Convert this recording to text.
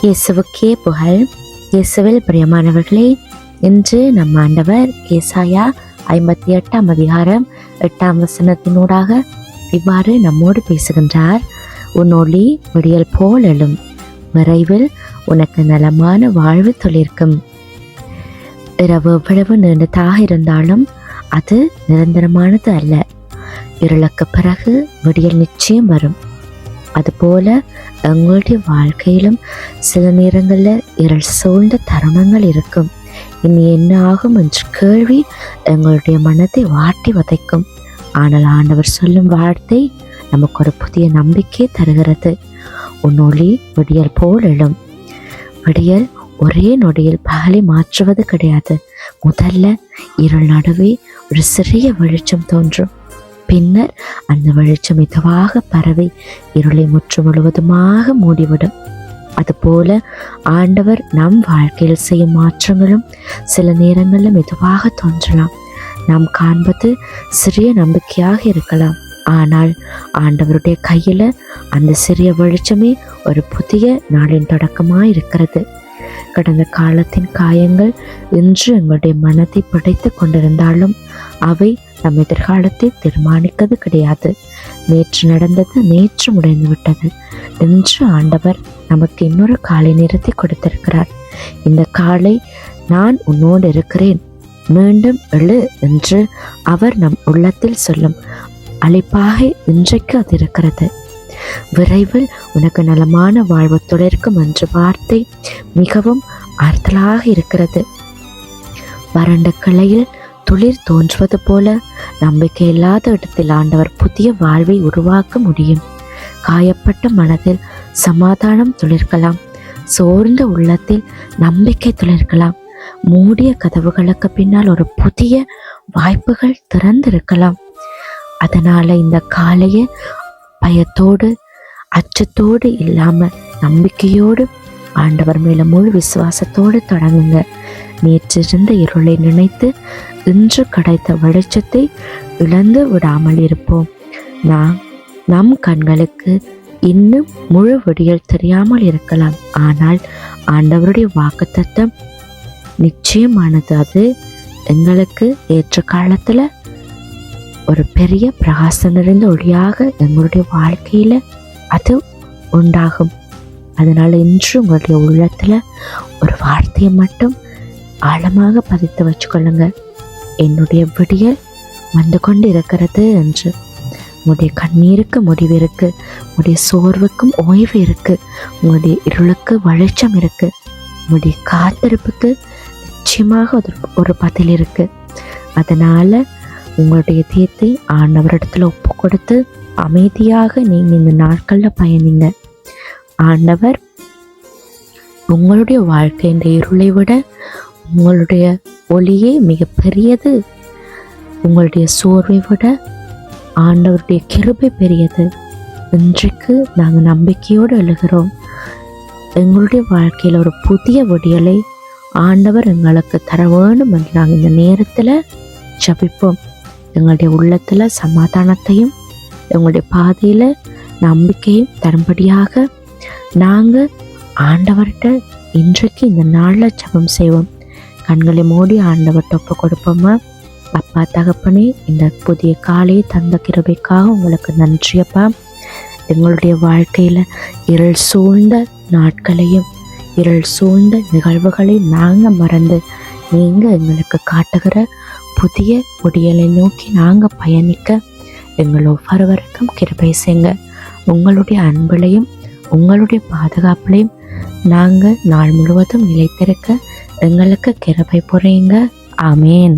இயேசுவுக்கே புகழ். இயேசுவில் பிரியமானவர்களே, இன்று நம் ஆண்டவர் ஏசாயா 58 அதிகாரம் 8 இவ்வாறு நம்மோடு பேசுகின்றார். உன் ஒளி விடியல் போல் எழும், விரைவில் உனக்கு நலமான வாழ்வு துளிர்க்கும். இரவு எவ்வளவு நீண்டதாக இருந்தாலும் அது நிரந்தரமானது அல்ல. இருளுக்கு பிறகு விடியல் நிச்சயம் வரும். அதுபோல எங்களுடைய வாழ்க்கையிலும் சில நேரங்களில் இருள் சூழ்ந்த தருணங்கள் இருக்கும். இனி என்ன ஆகும் என்ற கேள்வி எங்களுடைய மனதை வாட்டி வதைக்கும். ஆனால் ஆண்டவர் சொல்லும் வார்த்தை நமக்கு ஒரு புதிய நம்பிக்கை தருகிறது. உன் ஒளி விடியல் போல் எழும். விடியல் ஒரே நொடியில் பகலை மாற்றுவது கிடையாது. முதல்ல இருள் நடுவே ஒரு சிறிய வெளிச்சம் தோன்றும். பின்னர் அந்த வெளிச்சம் மெதுவாக பரவி இருளை முற்று முழுவதுமாக மூடிவிடும். அதுபோல ஆண்டவர் நம் வாழ்க்கையில் செய்யும் மாற்றங்களும் சில நேரங்களில் மெதுவாக தோன்றலாம். நாம் காண்பது சிறிய நம்பிக்கையாக இருக்கலாம். ஆனால் ஆண்டவருடைய கையில் அந்த சிறிய வெளிச்சமே ஒரு புதிய நாளின் தொடக்கமாக இருக்கிறது. கடந்த காலத்தின் காயங்கள் இன்று எங்களுடைய மனதை பிடைத்து கொண்டிருந்தாலும் அவை நம் எதிர்காலத்தை தீர்மானிக்கிறது கிடையாது. நேற்று நடந்தது நேற்று முடிந்து விட்டது. இன்று ஆண்டவர் நமக்கு இன்னொரு காலை நேரத்தை கொடுத்திருக்கிறார். இந்த காலை நான் உன்னோடு இருக்கிறேன், மீண்டும் எழு என்று அவர் நம் உள்ளத்தில் சொல்லும் அழைப்பாக இன்றைக்கு அது இருக்கிறது. விரைவில் உனக்கு நலமான வாழ்வு துளிர்க்கும் என்ற வார்த்தை மிகவும் ஆறுதலாக இருக்கிறது. வறண்ட கிளையில் துளிர் தோன்றுவது போல நம்பிக்கை இல்லாத இடத்தில் ஆண்டவர் புதிய வாழ்வை உருவாக்க முடியும். காயப்பட்ட மனதில் சமாதானம் துளிர்க்கலாம். சோர்ந்த உள்ளத்தில் நம்பிக்கை துளிர்க்கலாம். மூடிய கதவுகளுக்கு பின்னால் ஒரு புதிய வாய்ப்புகள் திறந்திருக்கலாம். அதனால இந்த காலையை பயத்தோடு அச்சத்தோடு இல்லாம நம்பிக்கையோடு ஆண்டவர் மேல முழு விசுவாசத்தோடு தொடங்குங்க. நேற்றிருந்த இருளை நினைத்து இன்று கிடைத்த வெளிச்சத்தை இழந்து விடாமல் இருப்போம். நம் கண்களுக்கு இன்னும் முழு விடியல் தெரியாமல் இருக்கலாம். ஆனால் ஆண்டவருடைய வாக்குத்தத்தம் நிச்சயமானது. அது எங்களுக்கு ஏற்ற காலத்துல ஒரு பெரிய பிரகாசம் நிறைந்த ஒளியாக எங்களுடைய வாழ்க்கையில அது உண்டாகும். அதனால இன்று உங்களுடைய உள்ளத்துல ஒரு வார்த்தையை மட்டும் ஆழமாக பதித்து வச்சுக்கொள்ளுங்க. என்னுடைய விடியல் வந்து கொண்டு இருக்கிறது என்று. உங்களுடைய கண்ணீருக்கு முடிவு இருக்கு, உங்களுடைய சோர்வுக்கும் ஓய்வு இருக்கு, உங்களுடைய இருளுக்கு வெளிச்சம் இருக்கு, உங்களுடைய காத்திருப்புக்கு நிச்சயமாக ஒரு பதில் இருக்கு. அதனால உங்களுடைய இதயத்தை ஆண்டவரிடத்துல ஒப்பு கொடுத்து அமைதியாக நீங்க இந்த நாட்கள்ல பயணிங்க. ஆண்டவர் உங்களுடைய வாழ்க்கையின் இருளை விட உங்களுடைய ஒளியே மிக பெரியது. உங்களுடைய சோர்வை விட ஆண்டவருடைய கிருபை பெரியது. இன்றைக்கு நாங்கள் நம்பிக்கையோடு எழுகிறோம். எங்களுடைய வாழ்க்கையில் ஒரு புதிய விடியலை ஆண்டவர் எங்களுக்கு தர வேணும் என்று நாங்கள் இந்த நேரத்தில் ஜபிப்போம். எங்களுடைய உள்ளத்துல சமாதானத்தையும் எங்களுடைய பாதையில நம்பிக்கையும் தரும்படியாக நாங்கள் ஆண்டவர்கிட்ட இன்றைக்கு இந்த நாளில் ஜபம் செய்வோம். கண்களை மூடி ஆண்டவர்கிட்ட ஒப்பு கொடுப்போமா. அப்பா தகப்பனே, இந்த புதிய காலையை தந்த கிருபைக்காக உங்களுக்கு நன்றியப்பா. எங்களுடைய வாழ்க்கையில இருள் சூழ்ந்த நாட்களையும் இருள் சூழ்ந்த நிகழ்வுகளையும் நாங்கள் மறந்து நீங்க எங்களுக்கு காட்டுகிற புதிய விடியலை நோக்கி நாங்கள் பயணிக்க எங்கள் ஒவ்வொருவருக்கும் கிருபை செய்யுங்க. உங்களுடைய அன்பிலையும் உங்களுடைய பாதுகாப்புலையும் நாங்கள் நாள் முழுவதும் நிலைத்திருக்க எங்களுக்கு கிருபை புரியுங்க. ஆமேன்.